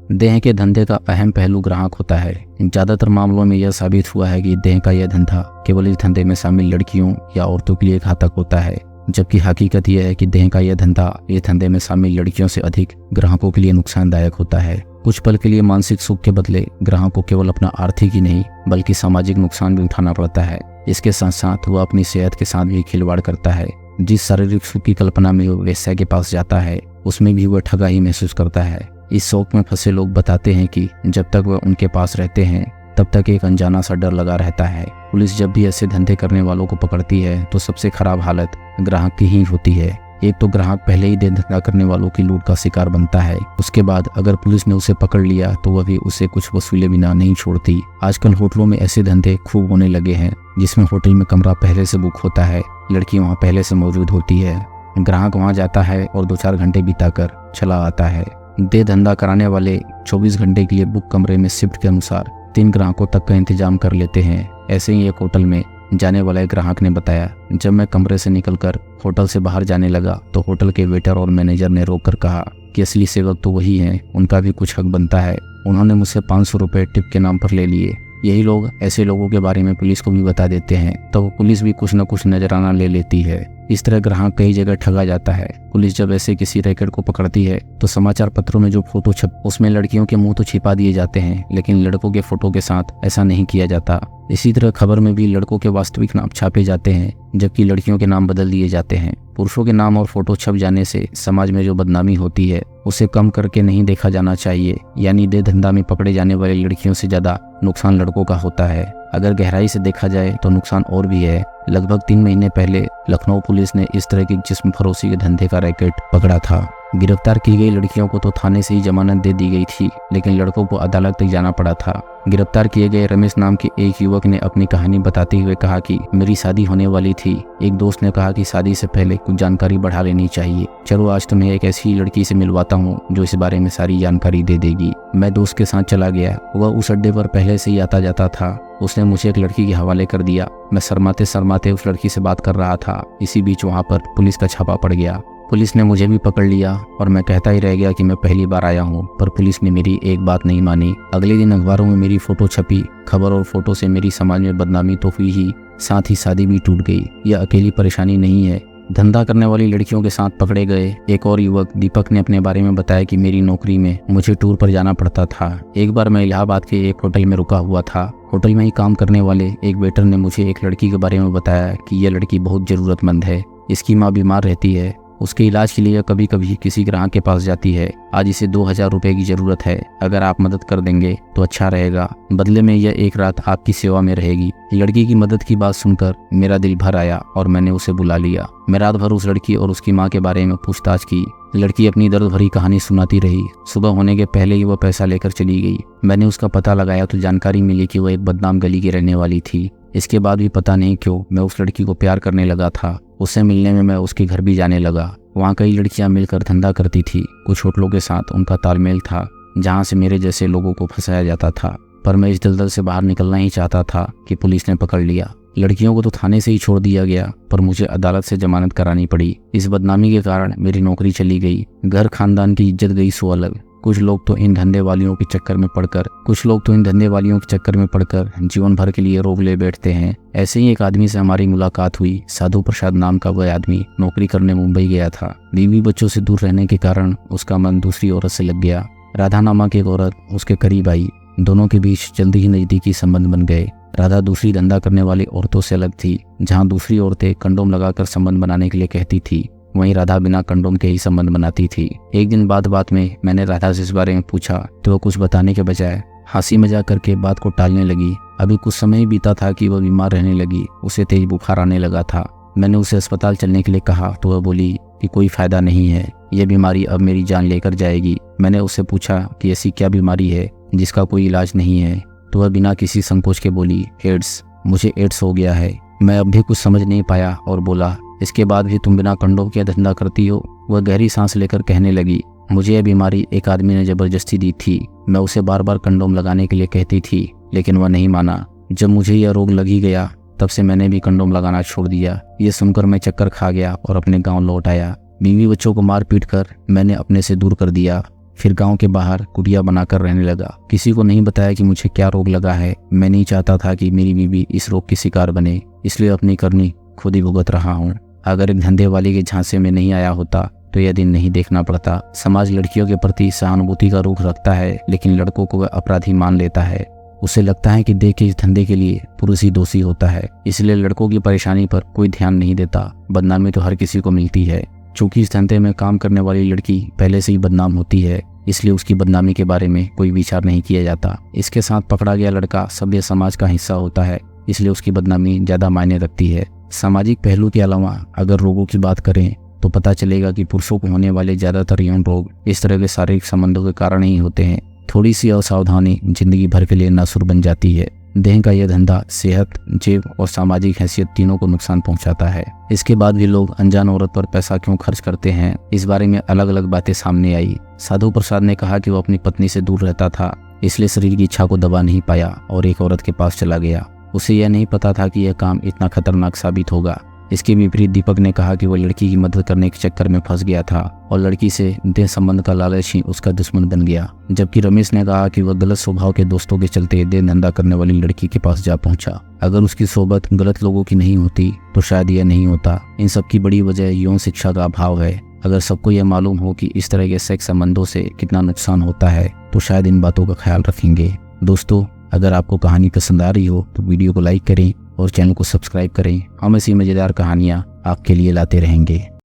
देह के धंधे का अहम पहलू ग्राहक होता है। ज्यादातर मामलों में यह साबित हुआ है कि देह का यह धंधा केवल इस धंधे में शामिल लड़कियों या औरतों के लिए घातक होता है, जबकि हकीकत यह है कि देह का यह धंधा इस धंधे में शामिल लड़कियों से अधिक ग्राहकों के लिए नुकसानदायक होता है। कुछ पल के लिए मानसिक सुख के बदले ग्राहक को केवल अपना आर्थिक ही नहीं बल्कि सामाजिक नुकसान भी उठाना पड़ता है। इसके साथ साथ वह अपनी सेहत के साथ भी खिलवाड़ करता है। जिस शारीरिक सुख की कल्पना में वह वेश्या के पास जाता है उसमें भी वह ठगा ही महसूस करता है। इस शौक में फंसे लोग बताते हैं कि जब तक वह उनके पास रहते हैं तब तक एक अनजाना सा डर लगा रहता है। पुलिस जब भी ऐसे धंधे करने वालों को पकड़ती है तो सबसे खराब हालत ग्राहक की ही होती है। एक तो ग्राहक पहले ही धंधा करने वालों की लूट का शिकार बनता है, उसके बाद अगर पुलिस ने उसे पकड़ लिया तो वह भी उसे कुछ वसूले बिना नहीं छोड़ती। आजकल होटलों में ऐसे धंधे खूब होने लगे हैं जिसमें होटल में कमरा पहले से बुक होता है, लड़की वहां पहले से मौजूद होती है, ग्राहक वहां जाता है और 2-4 घंटे बिताकर चला आता है। दे धंधा कराने वाले 24 घंटे के लिए बुक कमरे में शिफ्ट के अनुसार 3 ग्राहकों तक का इंतजाम कर लेते हैं। ऐसे ही एक होटल में जाने वाला एक ग्राहक ने बताया, जब मैं कमरे से निकलकर होटल से बाहर जाने लगा तो होटल के वेटर और मैनेजर ने रोककर कहा कि असली सेवक तो वही हैं, उनका भी कुछ हक बनता है। उन्होंने मुझसे 500 रुपये टिप के नाम पर ले लिए। यही लोग ऐसे लोगों के बारे में पुलिस को भी बता देते हैं तो पुलिस भी कुछ न कुछ नजराना ले लेती है। इस तरह ग्राहक कई जगह ठगा जाता है। पुलिस जब ऐसे किसी रैकेट को पकड़ती है तो समाचार पत्रों में जो फोटो छप उसमें लड़कियों के मुंह तो छिपा दिए जाते हैं, लेकिन लड़कों के फोटो के साथ ऐसा नहीं किया जाता। इसी तरह खबर में भी लड़कों के वास्तविक नाम छापे जाते हैं जबकि लड़कियों के नाम बदल दिए जाते हैं। पुरुषों के नाम और फोटो छप जाने से समाज में जो बदनामी होती है उसे कम करके नहीं देखा जाना चाहिए। यानी दे धंधा में पकड़े जाने वाली लड़कियों से ज्यादा नुकसान लड़कों का होता है। अगर गहराई से देखा जाए तो नुकसान और भी है। लगभग 3 महीने पहले लखनऊ पुलिस ने इस तरह के जिस्म फरोशी के धंधे का रैकेट पकड़ा था। गिरफ्तार की गई लड़कियों को तो थाने से ही जमानत दे दी गई थी, लेकिन लड़कों को अदालत तक जाना पड़ा था। गिरफ्तार किए गए रमेश नाम के एक युवक ने अपनी कहानी बताते हुए कहा कि मेरी शादी होने वाली थी। एक दोस्त ने कहा कि शादी से पहले कुछ जानकारी बढ़ा लेनी चाहिए। चलो आज तुम्हें एक ऐसी लड़की से मिलवाता हूँ जो इस बारे में सारी जानकारी दे देगी। मैं दोस्त के साथ चला गया। वह उस अड्डे पर पहले से ही आता जाता था। उसने मुझे एक लड़की के हवाले कर दिया। मैं शर्माते शर्माते उस लड़की से बात कर रहा था। इसी बीच वहाँ पर पुलिस का छापा पड़ गया। पुलिस ने मुझे भी पकड़ लिया और मैं कहता ही रह गया कि मैं पहली बार आया हूँ, पर पुलिस ने मेरी एक बात नहीं मानी। अगले दिन अखबारों में मेरी फोटो छपी। खबर और फोटो से मेरी समाज में बदनामी तो हुई ही, साथ ही शादी भी टूट गई। यह अकेली परेशानी नहीं है। धंधा करने वाली लड़कियों के साथ पकड़े गए एक और युवक दीपक ने अपने बारे में बताया कि मेरी नौकरी में मुझे टूर पर जाना पड़ता था। एक बार मैं इलाहाबाद के एक होटल में रुका हुआ था। होटल में ही काम करने वाले एक वेटर ने मुझे एक लड़की के बारे में बताया कि यह लड़की बहुत जरूरतमंद है। इसकी माँ बीमार रहती है। उसके इलाज के लिए कभी कभी किसी ग्राहक के पास जाती है। आज इसे 2000 रुपए की जरूरत है। अगर आप मदद कर देंगे तो अच्छा रहेगा। बदले में यह एक रात आपकी सेवा में रहेगी। लड़की की मदद की बात सुनकर मेरा दिल भर आया और मैंने उसे बुला लिया। मैं रात भर उस लड़की और उसकी माँ के बारे में पूछताछ की। लड़की अपनी दर्द भरी कहानी सुनाती रही। सुबह होने के पहले ही वह पैसा लेकर चली गई। मैंने उसका पता लगाया तो जानकारी मिली कि वह एक बदनाम गली की रहने वाली थी। इसके बाद भी पता नहीं क्यों मैं उस लड़की को प्यार करने लगा था। उससे मिलने में मैं उसके घर भी जाने लगा। वहाँ कई लड़कियां मिलकर धंधा करती थी। कुछ होटलों के साथ उनका तालमेल था जहाँ से मेरे जैसे लोगों को फंसाया जाता था, पर मैं इस दलदल से बाहर निकलना ही चाहता था कि पुलिस ने पकड़ लिया। लड़कियों को तो थाने से ही छोड़ दिया गया, पर मुझे अदालत से जमानत करानी पड़ी। इस बदनामी के कारण मेरी नौकरी चली गई। घर खानदान की इज्जत गई सो अलग। कुछ लोग तो इन धंधे वालियों के चक्कर में पड़कर जीवन भर के लिए रोग ले बैठते हैं। ऐसे ही एक आदमी से हमारी मुलाकात हुई। साधु प्रसाद नाम का वह आदमी नौकरी करने मुंबई गया था। बीवी बच्चों से दूर रहने के कारण उसका मन दूसरी औरत से लग गया। राधा नामक एक औरत उसके करीब आई। दोनों के बीच जल्दी ही नजदीकी संबंध बन गए। राधा दूसरी धंधा करने वाली औरतों से अलग थी। जहाँ दूसरी औरतें कंडोम लगाकर संबंध बनाने के लिए कहती थी, वहीं राधा बिना कंडोम के ही संबंध बनाती थी। एक दिन बात में मैंने राधा से इस बारे में पूछा तो वह कुछ बताने के बजाय हंसी मजाक करके बात को टालने लगी। अभी कुछ समय ही बीता था कि वह बीमार रहने लगी। उसे तेज बुखार आने लगा था। मैंने उसे अस्पताल चलने के लिए कहा तो वह बोली कि कोई फायदा नहीं है, यह बीमारी अब मेरी जान लेकर जाएगी। मैंने उससे पूछा कि ऐसी क्या बीमारी है जिसका कोई इलाज नहीं है, तो वह बिना किसी संकोच के बोली, एड्स। मुझे एड्स हो गया है। मैं अब भी कुछ समझ नहीं पाया और बोला, इसके बाद भी तुम बिना कंडोम के धंधा करती हो? वह गहरी सांस लेकर कहने लगी, मुझे यह बीमारी एक आदमी ने जबरदस्ती दी थी। मैं उसे बार बार कंडोम लगाने के लिए कहती थी, लेकिन वह नहीं माना। जब मुझे यह रोग लग ही गया तब से मैंने भी कंडोम लगाना छोड़ दिया। ये सुनकर मैं चक्कर खा गया और अपने गाँव लौट आया। बीवी बच्चों को मार पीट कर मैंने अपने से दूर कर दिया। फिर गांव के बाहर कुटिया बनाकर रहने लगा। किसी को नहीं बताया कि मुझे क्या रोग लगा है। मैं नहीं चाहता था कि मेरी बीवी इस रोग की शिकार बने, इसलिए अपनी करनी खुद ही भुगत रहा हूँ। अगर एक धंधे वाली के झांसे में नहीं आया होता तो यह दिन नहीं देखना पड़ता। समाज लड़कियों के प्रति सहानुभूति का रुख रखता है, लेकिन लड़कों को वह अपराधी मान लेता है। उसे लगता है कि देह के इस धंधे के लिए पुरुष ही दोषी होता है, इसलिए लड़कों की परेशानी पर कोई ध्यान नहीं देता। बदनामी तो हर किसी को मिलती है। चूंकि इस धंधे में काम करने वाली लड़की पहले से ही बदनाम होती है, इसलिए उसकी बदनामी के बारे में कोई विचार नहीं किया जाता। इसके साथ पकड़ा गया लड़का सभ्य समाज का हिस्सा होता है, इसलिए उसकी बदनामी ज्यादा मायने रखती है। सामाजिक पहलू के अलावा अगर रोगों की बात करें तो पता चलेगा कि पुरुषों को होने वाले ज्यादातर यौन रोग इस तरह के शारीरिक संबंधों के कारण ही होते हैं। थोड़ी सी असावधानी जिंदगी भर के लिए नासुर बन जाती है। देह का यह धंधा सेहत, जेब और सामाजिक हैसियत तीनों को नुकसान पहुंचाता है। इसके बाद भी लोग अनजान औरत पर पैसा क्यों खर्च करते हैं, इस बारे में अलग अलग बातें सामने आई। साधु प्रसाद ने कहा कि वो अपनी पत्नी से दूर रहता था, इसलिए शरीर की इच्छा को दबा नहीं पाया और एक औरत के पास चला गया। उसे यह नहीं पता था कि यह काम इतना खतरनाक साबित होगा। इसके विपरीत दीपक ने कहा कि वह लड़की की मदद करने के चक्कर में फंस गया था और लड़की से देह संबंध का लालच ही उसका दुश्मन बन गया। जबकि रमेश ने कहा कि वह गलत स्वभाव के दोस्तों के चलते देह धंधा करने वाली लड़की के पास जा पहुंचा। अगर उसकी सोबत गलत लोगों की नहीं होती तो शायद यह नहीं होता। इन सब की बड़ी वजह यौन शिक्षा का अभाव है। अगर सबको यह मालूम हो कि इस तरह के सेक्स संबंधों से कितना नुकसान होता है तो शायद इन बातों का ख्याल रखेंगे। दोस्तों, अगर आपको कहानी पसंद आ रही हो तो वीडियो को लाइक करें और चैनल को सब्सक्राइब करें। हम ऐसी मजेदार कहानियाँ आपके लिए लाते रहेंगे।